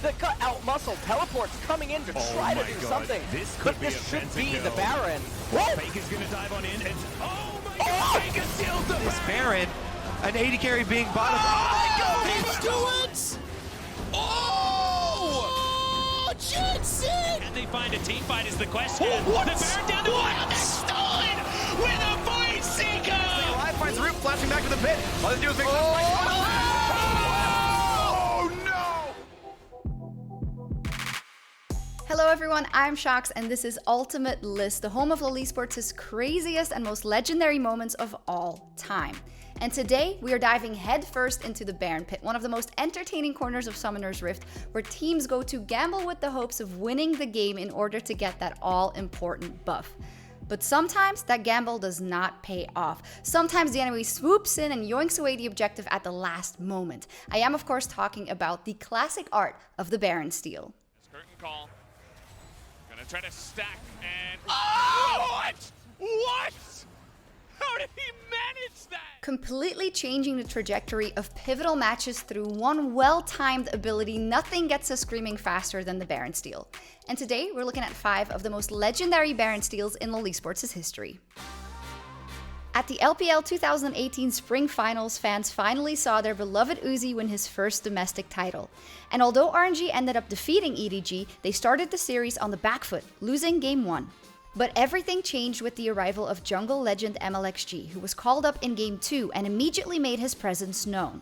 The cut-out muscle teleports coming in to try to do something. But this should be the Baron. Faker's gonna dive on in and oh my god, Faker steals the This Baron, an AD carry being bottom. Oh my god, he do it! Oh! Jensen! Can they find a team fight is the question. What? The Baron down the wild, they're stolen with a Void Seeker! Alive finds Root flashing back to the pit. All they do is make Hello everyone, I'm Sjokz and this is Ultimate List, the home of LoL Esports' craziest and most legendary moments of all time. And today, we are diving headfirst into the Baron Pit, one of the most entertaining corners of Summoner's Rift, where teams go to gamble with the hopes of winning the game in order to get that all-important buff. But sometimes that gamble does not pay off. Sometimes the enemy swoops in and yoinks away the objective at the last moment. I am of course talking about the classic art of the Baron steal. Curtain call. Gonna try to stack and... Oh! What? How did he manage that? Completely changing the trajectory of pivotal matches through one well-timed ability. Nothing gets us screaming faster than the Baron steal. And today, we're looking at 5 of the most legendary Baron steals in LoL Esports' history. At the LPL 2018 Spring Finals, fans finally saw their beloved Uzi win his first domestic title. And although RNG ended up defeating EDG, they started the series on the back foot, losing Game 1. But everything changed with the arrival of jungle legend Mlxg, who was called up in Game 2 and immediately made his presence known.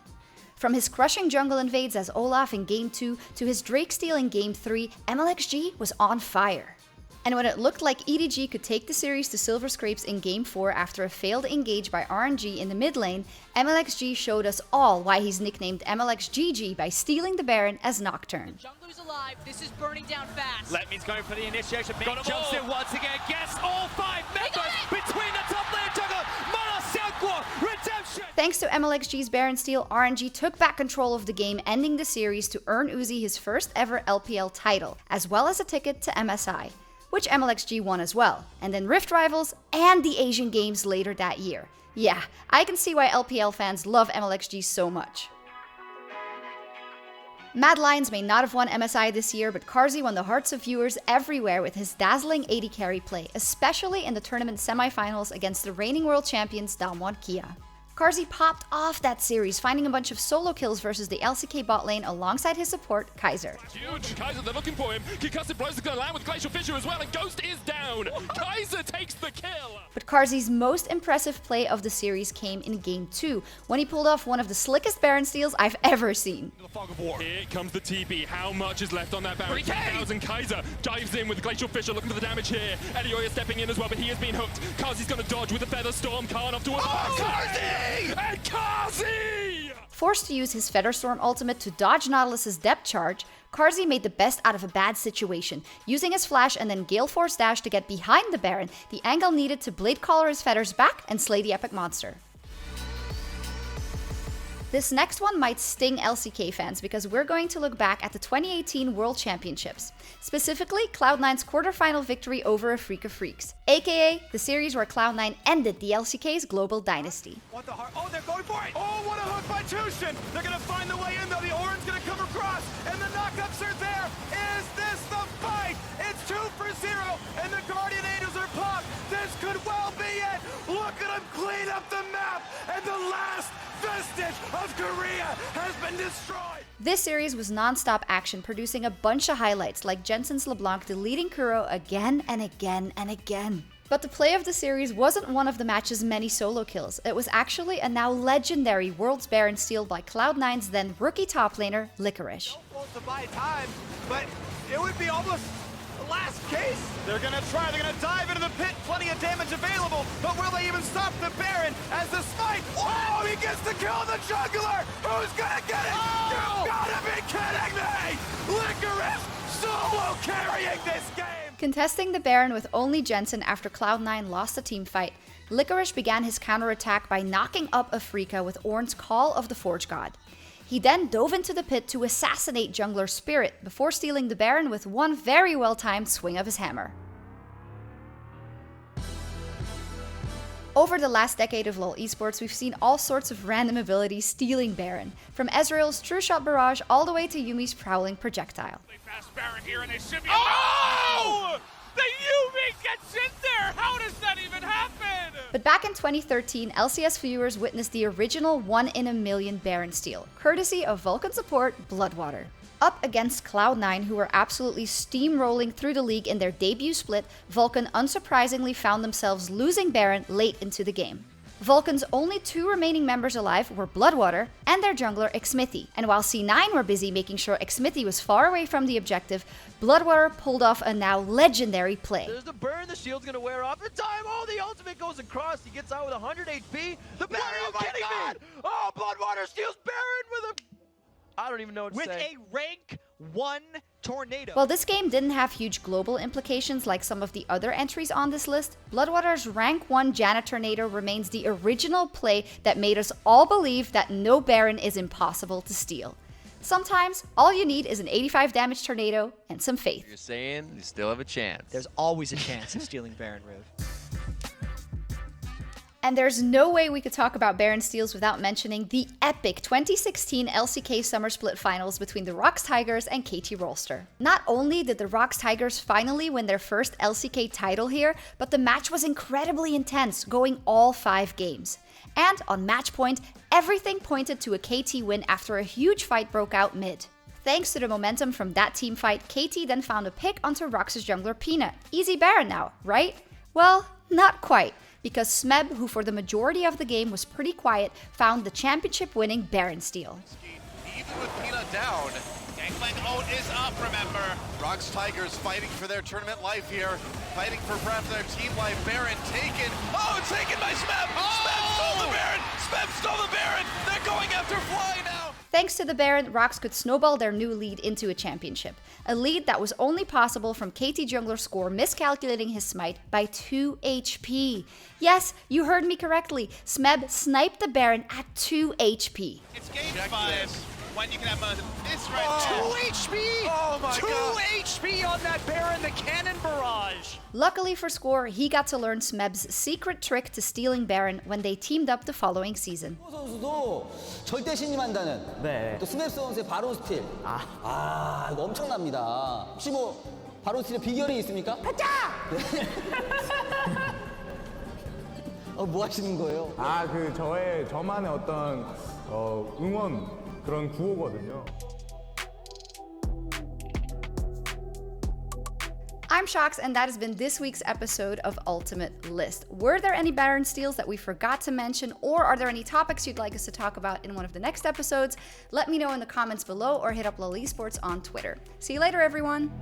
From his crushing jungle invades as Olaf in Game 2 to his Drake steal in Game 3, Mlxg was on fire. And when it looked like EDG could take the series to Silver Scrapes in Game 4 after a failed engage by RNG in the mid lane, Mlxg showed us all why he's nicknamed Mlxgg by stealing the Baron as Nocturne. Jungler's alive, this is burning down fast. Letme's going for the initiation. Big Got jumps in once again. Guess all 5 members between the top lane jungle. Redemption! Thanks to Mlxg's Baron steal, RNG took back control of the game, ending the series to earn Uzi his first ever LPL title, as well as a ticket to MSI, which Mlxg won as well, and then Rift Rivals and the Asian Games later that year. Yeah, I can see why LPL fans love Mlxg so much. Mad Lions may not have won MSI this year, but Carzzy won the hearts of viewers everywhere with his dazzling AD carry play, especially in the tournament semifinals against the reigning world champions Damwon Kia. Carzzy popped off that series, finding a bunch of solo kills versus the LCK bot lane alongside his support, Kaiser. Huge. Kaiser, they're looking for him. Concussive blows are going to land with Glacial Fissure as well, and Ghost is down. Kaiser takes the kill. But Carzzy's most impressive play of the series came in Game 2, when he pulled off one of the slickest Baron steals I've ever seen. The fog of war. Here comes the TP. How much is left on that Baron? 3,000. Kaiser dives in with Glacial Fissure, looking for the damage here. Elioya stepping in as well, but he has been hooked. Carzzy's going to dodge with the Feather Storm. Khan off to a... Carzzy! And Carzzy! Forced to use his Featherstorm ultimate to dodge Nautilus's depth charge, Carzzy made the best out of a bad situation, using his flash and then Gale Force dash to get behind the Baron, the angle needed to blade collar his feathers back and slay the epic monster. This next one might sting LCK fans because we're going to look back at the 2018 World Championships, specifically Cloud9's quarterfinal victory over a Freak of Freaks, aka the series where Cloud9 ended the LCK's global dynasty. What the heart? Oh, they're going for it! Oh, what a hook by Tushin! They're gonna find the way in though. The Oran's gonna come across, and the knockups are there. Is this the fight? It's 2 for 0, and the Guardian Angels are popped. This could well be it. Look at them clean up the map, and the last vestige of Korea has been destroyed. This series was non-stop action, producing a bunch of highlights like Jensen's LeBlanc deleting Kuro again and again and again. But the play of the series wasn't one of the match's many solo kills. It was actually a now legendary World's Baron steal by Cloud9's then rookie top laner, Licorice. Don't want to buy time, but it would be almost the last case. They're gonna dive into the pit, plenty of damage available, but will they even stop the Baron as the smite? Oh, he gets to kill the juggler! Who's gonna get it? Oh! You gotta be kidding me! Licorice solo carrying this game! Contesting the Baron with only Jensen after Cloud9 lost the team fight, Licorice began his counterattack by knocking up Afrika with Ornn's Call of the Forge God. He then dove into the pit to assassinate jungler Spirit before stealing the Baron with one very well-timed swing of his hammer. Over the last decade of LoL Esports, we've seen all sorts of random abilities stealing Baron, from Ezreal's True Shot Barrage all the way to Yumi's Prowling Projectile. Fast Baron here, and they should be. Oh! The Yumi gets in there! How does that even happen? But back in 2013, LCS viewers witnessed the original 1 in a million Baron steal, courtesy of Vulcan support Bloodwater. Up against Cloud9, who were absolutely steamrolling through the league in their debut split, Vulcan unsurprisingly found themselves losing Baron late into the game. Vulcan's only 2 remaining members alive were Bloodwater and their jungler Xmithy, and while C9 were busy making sure Xmithy was far away from the objective, Bloodwater pulled off a now legendary play. There's the burn, the shield's gonna wear off in time. Oh, the ultimate goes across. He gets out with 100 HP. The Baron, are you kidding me? Oh, Bloodwater steals Baron with a... I don't even know what to say. With a rank 1 tornado. While this game didn't have huge global implications like some of the other entries on this list, Bloodwater's rank 1 Janet Tornado remains the original play that made us all believe that no Baron is impossible to steal. Sometimes, all you need is an 85 damage tornado and some faith. You're saying you still have a chance. There's always a chance of stealing Baron Riv. And there's no way we could talk about Baron steals without mentioning the epic 2016 LCK Summer Split Finals between the ROX Tigers and KT Rolster. Not only did the ROX Tigers finally win their first LCK title here, but the match was incredibly intense, going all 5 games. And on match point, everything pointed to a KT win after a huge fight broke out mid. Thanks to the momentum from that team fight, KT then found a pick onto ROX's jungler Peanut. Easy Baron now, right? Well, not quite, because Smeb, who for the majority of the game was pretty quiet, found the championship-winning Baron steal. Even with Peanut down, Gangplank ult is up, remember. ROX Tigers fighting for their tournament life here, fighting for perhaps their team life. Baron taken. Oh, it's taken by Smeb! Oh! Smeb stole the Baron! Smeb stole the Baron! They're going after Fly now! Thanks to the Baron, ROX could snowball their new lead into a championship. A lead that was only possible from KT jungler Score miscalculating his smite by 2 HP. Yes, you heard me correctly. Smeb sniped the Baron at 2 HP. It's game 5 when you can have this right 2 HP! Oh my 2 God. HP on that Baron, the cannon barrage! Luckily for Score, he got to learn Smeb's secret trick to stealing Baron when they teamed up the following season. 선수도 절대 신임한다는 또 스맵 선수의 바로 스틸. 이거 엄청납니다. 혹시 뭐 바로 스틸의 비결이 있습니까? 가자! 뭐 하시는 거예요? 저만의 어떤 응원 그런 구호거든요. I'm Sjokz, and that has been this week's episode of Ultimate List. Were there any Baron steals that we forgot to mention, or are there any topics you'd like us to talk about in one of the next episodes? Let me know in the comments below or hit up LoL Esports on Twitter. See you later, everyone!